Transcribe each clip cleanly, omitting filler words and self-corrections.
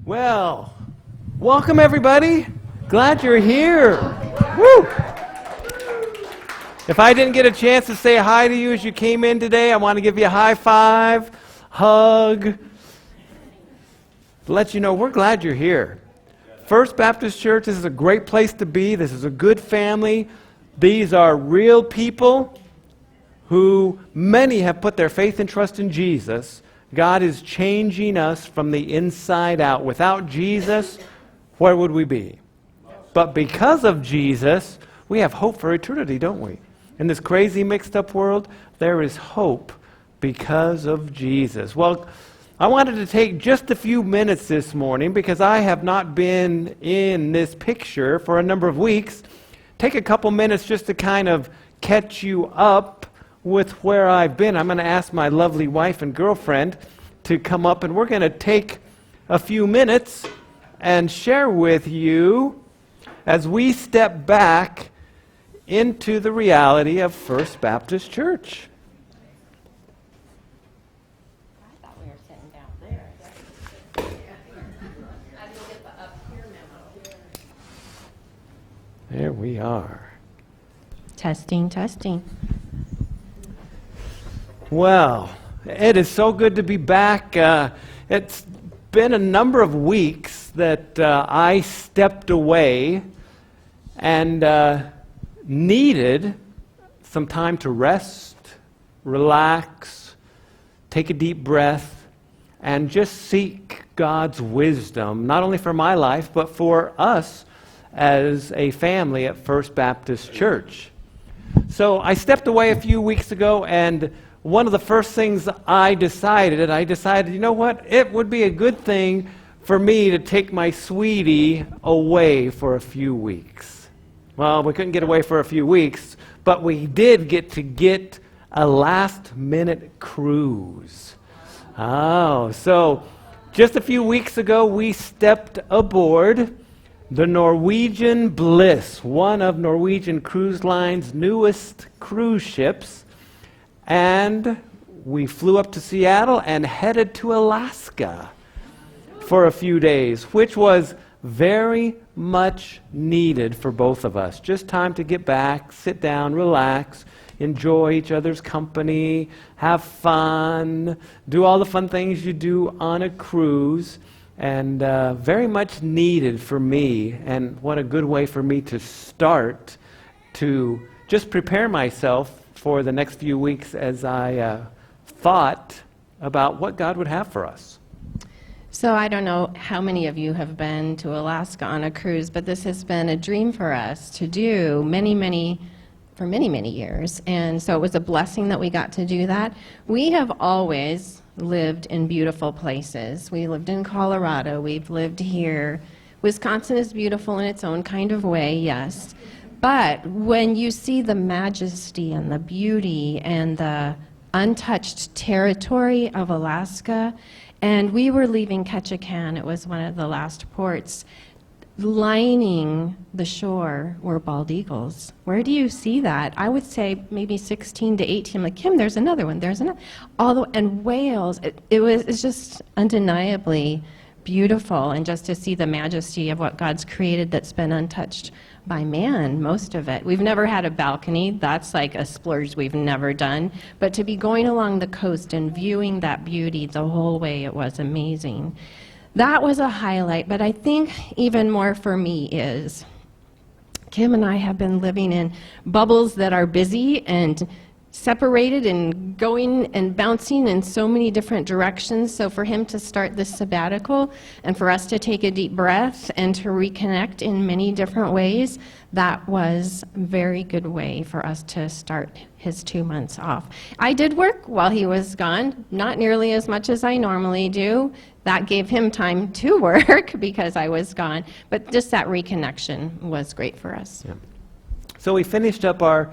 Well, welcome everybody. Glad you're here. Woo! If I didn't get a chance to say hi to you as you came in today, I want to give you a high five, hug, to let you know we're glad you're here. First Baptist Church, this is a great place to be. This is a good family. These are real people who many have put their faith and trust in Jesus. God is changing us from the inside out. Without Jesus, where would we be? But because of Jesus, we have hope for eternity, don't we? In this crazy mixed up world, there is hope because of Jesus. Well, I wanted to take just a few minutes this morning because I have not been in this picture for a number of weeks. Take a couple minutes just to kind of catch you up with where I've been. I'm going to ask my lovely wife and girlfriend to come up, and we're going to take a few minutes and share with you as we step back into the reality of First Baptist Church. I thought we were sitting down there. I didn't get the up here memo. There we are. Testing, testing. Well, it is so good to be back. It's been a number of weeks that I stepped away and needed some time to rest, relax, take a deep breath, and just seek God's wisdom, not only for my life, but for us as a family at First Baptist Church. So I stepped away a few weeks ago, and one of the first things I decided, you know what? It would be a good thing for me to take my sweetie away for a few weeks. Well, we couldn't get away for a few weeks, but we did get a last-minute cruise. Oh, so just a few weeks ago, we stepped aboard the Norwegian Bliss, one of Norwegian Cruise Line's newest cruise ships. And we flew up to Seattle and headed to Alaska for a few days, which was very much needed for both of us. Just time to get back, sit down, relax, enjoy each other's company, have fun, do all the fun things you do on a cruise, and very much needed for me. And what a good way for me to start to just prepare myself for the next few weeks as I thought about what God would have for us. So I don't know how many of you have been to Alaska on a cruise, but this has been a dream for us to do for many years. And so it was a blessing that we got to do that. We have always lived in beautiful places. We lived in Colorado. We've lived here. Wisconsin is beautiful in its own kind of way, yes. But when you see the majesty and the beauty and the untouched territory of Alaska, and we were leaving Ketchikan, it was one of the last ports, lining the shore were bald eagles. Where do you see that? I would say maybe 16 to 18. I'm like, Kim, there's another one, there's another. And whales, it's just undeniably beautiful, and just to see the majesty of what God's created that's been untouched by man, most of it. We've never had a balcony. That's like a splurge we've never done. But to be going along the coast and viewing that beauty the whole way, it was amazing. That was a highlight, but I think even more for me is Kim and I have been living in bubbles that are busy and separated and going and bouncing in so many different directions. So for him to start this sabbatical and for us to take a deep breath and to reconnect in many different ways, that was a very good way for us to start his 2 months off. I did work while he was gone, not nearly as much as I normally do. That gave him time to work because I was gone. But just that reconnection was great for us. Yeah. So we finished up our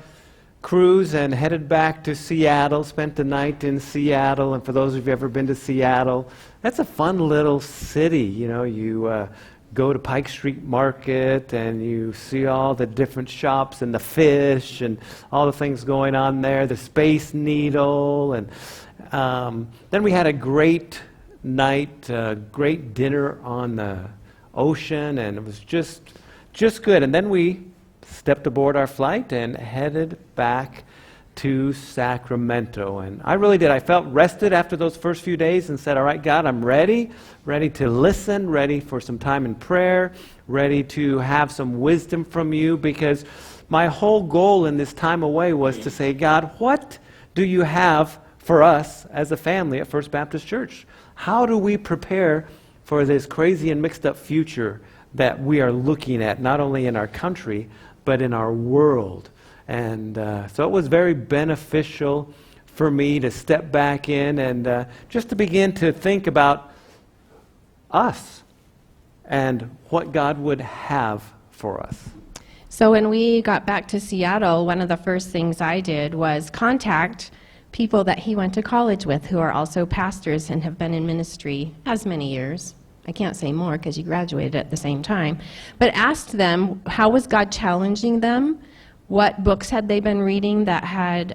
cruise and headed back to Seattle, spent the night in Seattle. And for those of you who've ever been to Seattle, that's a fun little city. You know, you go to Pike Street Market and you see all the different shops and the fish and all the things going on there, the Space Needle. And then we had a great night, great dinner on the ocean, and it was just good. And then we stepped aboard our flight and headed back to Sacramento. And I really did. I felt rested after those first few days and said, all right, God, I'm ready to listen, ready for some time in prayer, ready to have some wisdom from you, because my whole goal in this time away was to say, God, what do you have for us as a family at First Baptist Church? How do we prepare for this crazy and mixed up future that we are looking at, not only in our country, but in our world? And so it was very beneficial for me to step back in and just to begin to think about us and what God would have for us. So when we got back to Seattle, one of the first things I did was contact people that he went to college with who are also pastors and have been in ministry as many years. I can't say more because you graduated at the same time. But asked them, how was God challenging them? What books had they been reading that had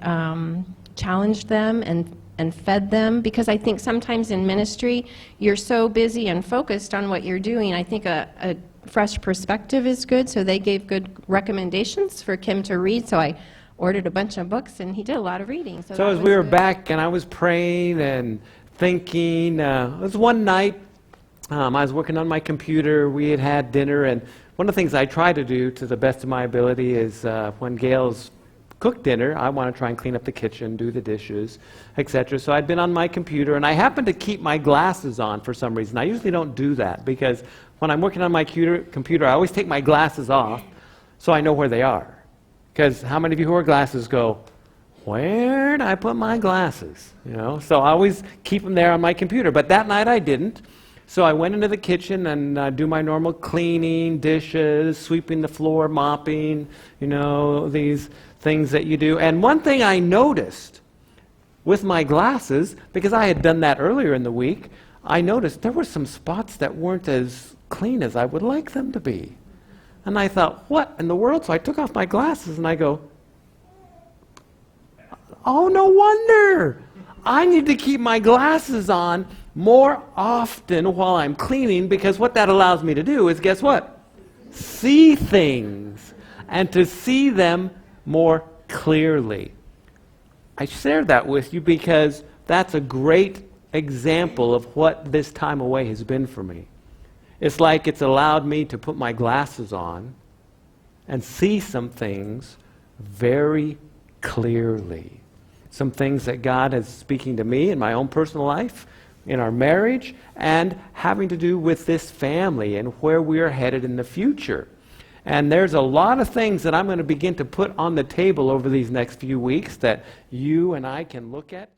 challenged them and fed them? Because I think sometimes in ministry, you're so busy and focused on what you're doing. I think a fresh perspective is good, so they gave good recommendations for Kim to read. So I ordered a bunch of books, and he did a lot of reading. So as we were back, and I was praying and thinking, it was one night, I was working on my computer, we had had dinner, and one of the things I try to do to the best of my ability is when Gayle's cooked dinner, I want to try and clean up the kitchen, do the dishes, etc. So I'd been on my computer, and I happened to keep my glasses on for some reason. I usually don't do that, because when I'm working on my computer, I always take my glasses off so I know where they are. Because how many of you who wear glasses go, where did I put my glasses? So I always keep them there on my computer. But that night I didn't. So I went into the kitchen and do my normal cleaning, dishes, sweeping the floor, mopping, these things that you do. And one thing I noticed with my glasses, because I had done that earlier in the week, I noticed there were some spots that weren't as clean as I would like them to be. And I thought, what in the world? So I took off my glasses and I go, oh, no wonder. I need to keep my glasses on more often while I'm cleaning, because what that allows me to do is, guess what? See things, and to see them more clearly. I shared that with you because that's a great example of what this time away has been for me. It's like it's allowed me to put my glasses on and see some things very clearly. Some things that God is speaking to me in my own personal life, in our marriage, and having to do with this family and where we are headed in the future. And there's a lot of things that I'm going to begin to put on the table over these next few weeks that you and I can look at.